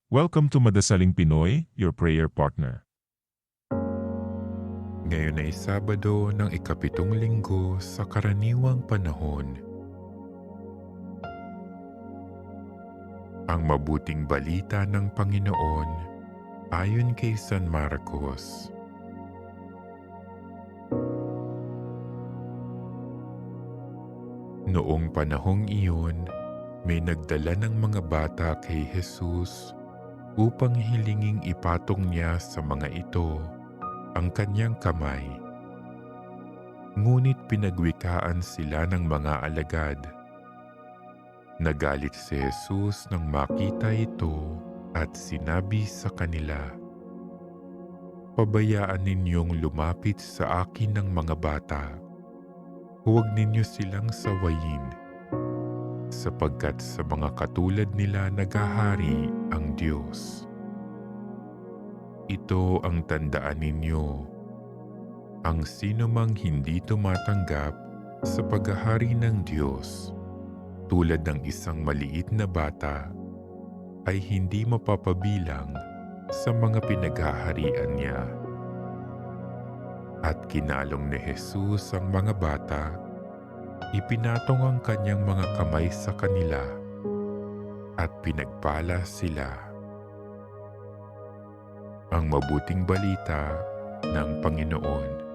Welcome to Madasaling Pinoy, your prayer partner. Ngayon ay Sabado ng ikapitong linggo sa karaniwang panahon. Ang mabuting balita ng Panginoon ayon kay San Marcos. Noong panahong iyon, may nagdala ng mga bata kay Jesus upang hilinging ipatong niya sa mga ito ang kanyang kamay. Ngunit pinagwikaan sila ng mga alagad. Nagalit si Jesus nang makita ito at sinabi sa kanila, "Pabayaan ninyong lumapit sa akin ng mga bata. Huwag ninyo silang sawayin, sapagkat sa mga katulad nila naghahari ang Diyos. Ito ang tandaan ninyo, ang sinumang hindi tumatanggap sa paghahari ng Diyos, tulad ng isang maliit na bata, ay hindi mapapabilang sa mga pinaghaharian niya." At kinalong ni Jesus ang mga bata, ipinatong ang kanyang mga kamay sa kanila, at pinagpala sila. Ang mabuting balita ng Panginoon.